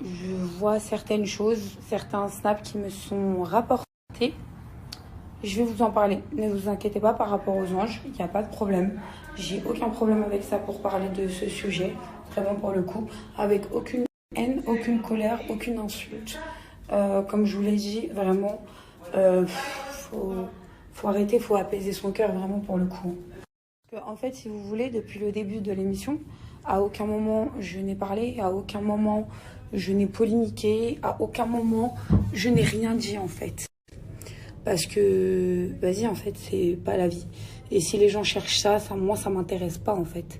je vois certaines choses, certains snaps qui me sont rapportés. Je vais vous en parler. Ne vous inquiétez pas par rapport aux anges, il n'y a pas de problème. J'ai aucun problème avec ça pour parler de ce sujet, vraiment pour le coup, avec aucune haine, aucune colère, aucune insulte. Comme je vous l'ai dit, vraiment, faut arrêter, faut apaiser son cœur vraiment pour le coup. En fait, si vous voulez, depuis le début de l'émission, à aucun moment je n'ai parlé, à aucun moment je n'ai polémiqué, à aucun moment je n'ai rien dit en fait. Parce que, vas-y, en fait, c'est pas la vie. Et si les gens cherchent ça, moi, ça m'intéresse pas en fait.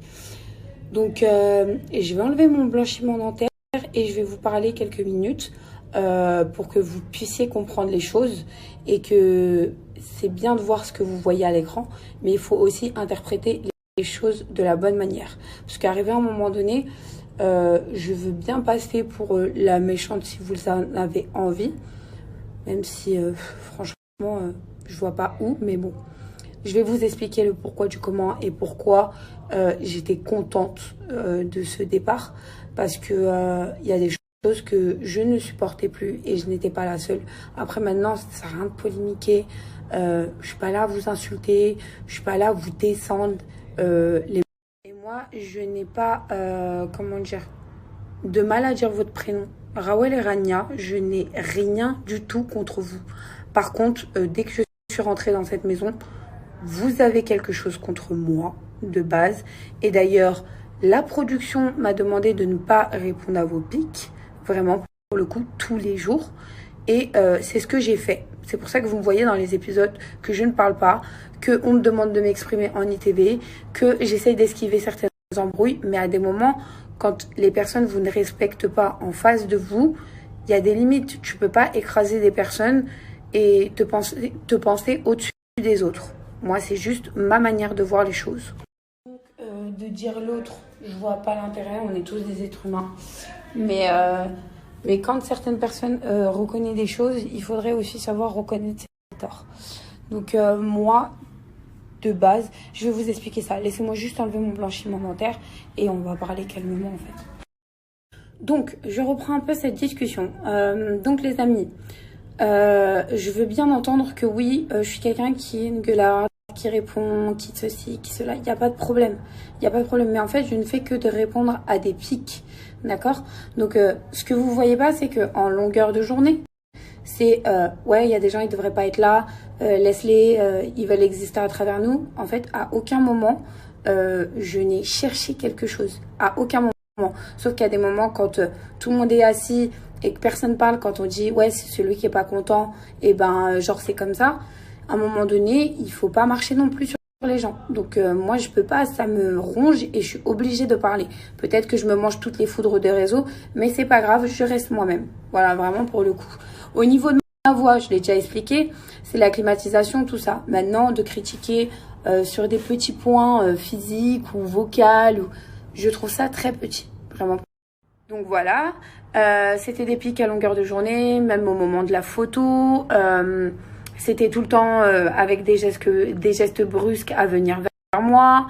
Donc, je vais enlever mon blanchiment dentaire et je vais vous parler quelques minutes pour que vous puissiez comprendre les choses et que c'est bien de voir ce que vous voyez à l'écran, mais il faut aussi interpréter les choses de la bonne manière. Parce qu'arrivé à un moment donné, je veux bien passer pour la méchante si vous en avez envie, même si franchement, je vois pas où, mais bon. Je vais vous expliquer le pourquoi du comment et pourquoi j'étais contente de ce départ. Parce que y a des choses que je ne supportais plus et je n'étais pas la seule. Après maintenant, ça sert à rien de polémiquer. Je suis pas là à vous insulter. Je suis pas là à vous descendre. Et moi, je n'ai pas, comment dire, de mal à dire votre prénom. Rawel et Rania, je n'ai rien du tout contre vous. Par contre, dès que je suis rentrée dans cette maison, vous avez quelque chose contre moi, de base. Et d'ailleurs, la production m'a demandé de ne pas répondre à vos pics, vraiment, pour le coup, tous les jours. Et c'est ce que j'ai fait. C'est pour ça que vous me voyez dans les épisodes que je ne parle pas, qu'on me demande de m'exprimer en ITV, que j'essaye d'esquiver certaines embrouilles. Mais à des moments, quand les personnes vous ne respectent pas en face de vous, il y a des limites. Tu peux pas écraser des personnes et te penser au-dessus des autres. Moi, c'est juste ma manière de voir les choses. Donc, de dire l'autre, je vois pas l'intérêt, on est tous des êtres humains. Mais quand certaines personnes reconnaissent des choses, il faudrait aussi savoir reconnaître ses torts. Donc, moi, de base, je vais vous expliquer ça. Laissez-moi juste enlever mon blanchiment dentaire et on va parler calmement, en fait. Donc, je reprends un peu cette discussion. Donc, les amis, je veux bien entendre que oui, je suis quelqu'un qui est une gueularde, qui répond, qui ceci, qui cela, il n'y a pas de problème. Il n'y a pas de problème. Mais en fait, je ne fais que de répondre à des pics. D'accord? Donc, ce que vous voyez pas, c'est qu'en longueur de journée, c'est, ouais, il y a des gens, ils devraient pas être là, laisse-les, ils veulent exister à travers nous. En fait, à aucun moment, je n'ai cherché quelque chose. À aucun moment. Sauf qu'il y a des moments quand tout le monde est assis et que personne parle, quand on dit, ouais, c'est celui qui est pas content, et ben, genre, c'est comme ça. À un moment donné, il faut pas marcher non plus sur les gens. Donc moi, je peux pas, ça me ronge et je suis obligée de parler. Peut-être que je me mange toutes les foudres des réseaux, mais c'est pas grave, je reste moi-même. Voilà, vraiment pour le coup. Au niveau de ma voix, je l'ai déjà expliqué, c'est la climatisation, tout ça. Maintenant, de critiquer sur des petits points physiques ou vocaux, je trouve ça très petit, vraiment. Donc voilà, c'était des pics à longueur de journée, même au moment de la photo. C'était tout le temps avec des gestes brusques à venir vers moi.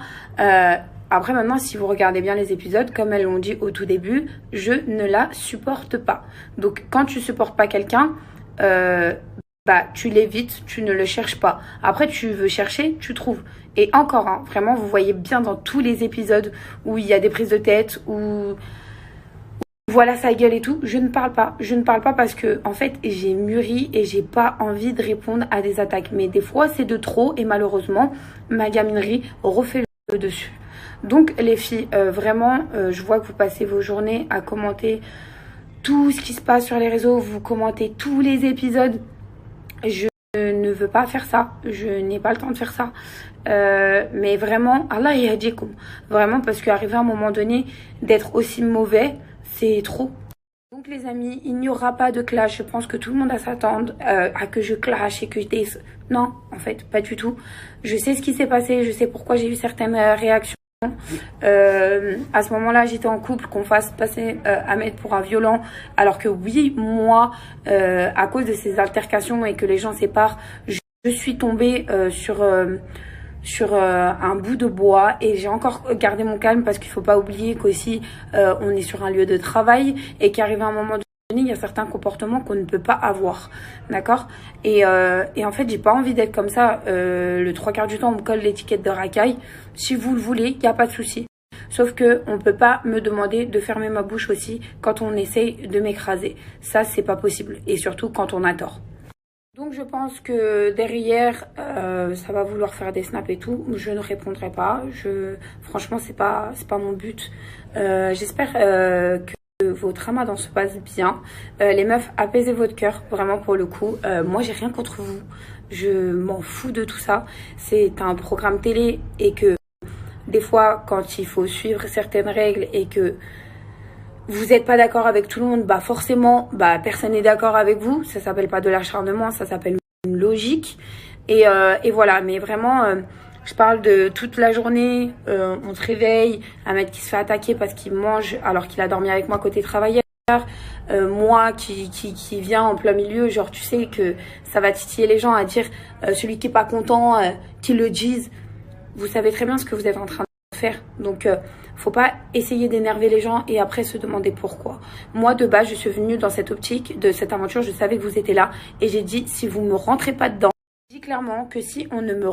Après, maintenant, si vous regardez bien les épisodes, comme elles l'ont dit au tout début, je ne la supporte pas. Donc, quand tu supportes pas quelqu'un, bah, tu l'évites, tu ne le cherches pas. Après, tu veux chercher, tu trouves. Et encore, hein, vraiment, vous voyez bien dans tous les épisodes où il y a des prises de tête, où voilà sa gueule et tout, je ne parle pas. Je ne parle pas parce que, en fait, j'ai mûri et j'ai pas envie de répondre à des attaques. Mais des fois, c'est de trop et malheureusement, ma gaminerie refait le dessus. Donc, les filles, vraiment, je vois que vous passez vos journées à commenter tout ce qui se passe sur les réseaux. Vous commentez tous les épisodes. Je ne veux pas faire ça. Je n'ai pas le temps de faire ça. Mais vraiment, Allah yahdikum. Vraiment, parce qu'arriver à un moment donné, d'être aussi mauvais, c'est trop. Donc les amis, il n'y aura pas de clash. Je pense que tout le monde va s'attendre à que je clash et que je dis... Non, en fait, pas du tout. Je sais ce qui s'est passé, je sais pourquoi j'ai eu certaines réactions. À ce moment-là, j'étais en couple, qu'on fasse passer Ahmed pour un violent. Alors que oui, moi, à cause de ces altercations et que les gens séparent, je suis tombée sur un bout de bois et j'ai encore gardé mon calme parce qu'il faut pas oublier qu'aussi on est sur un lieu de travail et qu'arrive un moment donné, il y a certains comportements qu'on ne peut pas avoir, d'accord, et en fait j'ai pas envie d'être comme ça, le 3/4 du temps on me colle l'étiquette de racaille. Si vous le voulez, il n'y a pas de souci. Sauf que on peut pas me demander de fermer ma bouche aussi quand on essaye de m'écraser. Ça, c'est pas possible. Et surtout quand on a tort. Donc je pense que derrière, ça va vouloir faire des snaps et tout. Je ne répondrai pas. Franchement, c'est pas mon but. J'espère que votre ramadan se passe bien. Les meufs, apaisez votre cœur, vraiment pour le coup. Moi, j'ai rien contre vous. Je m'en fous de tout ça. C'est un programme télé et que des fois, quand il faut suivre certaines règles et que vous n'êtes pas d'accord avec tout le monde, bah forcément, bah personne n'est d'accord avec vous. Ça s'appelle pas de l'acharnement, ça s'appelle une logique. Et voilà, mais vraiment, je parle de toute la journée. On se réveille, un mec qui se fait attaquer parce qu'il mange alors qu'il a dormi avec moi côté travailleur. Moi qui vient en plein milieu, genre tu sais que ça va titiller les gens à dire celui qui est pas content, qu'il le dise. Vous savez très bien ce que vous êtes en train de faire. Donc, faut pas essayer d'énerver les gens et après se demander pourquoi. Moi, de base, je suis venue dans cette optique de cette aventure. Je savais que vous étiez là et j'ai dit, si vous me rentrez pas dedans, je dis clairement que si on ne me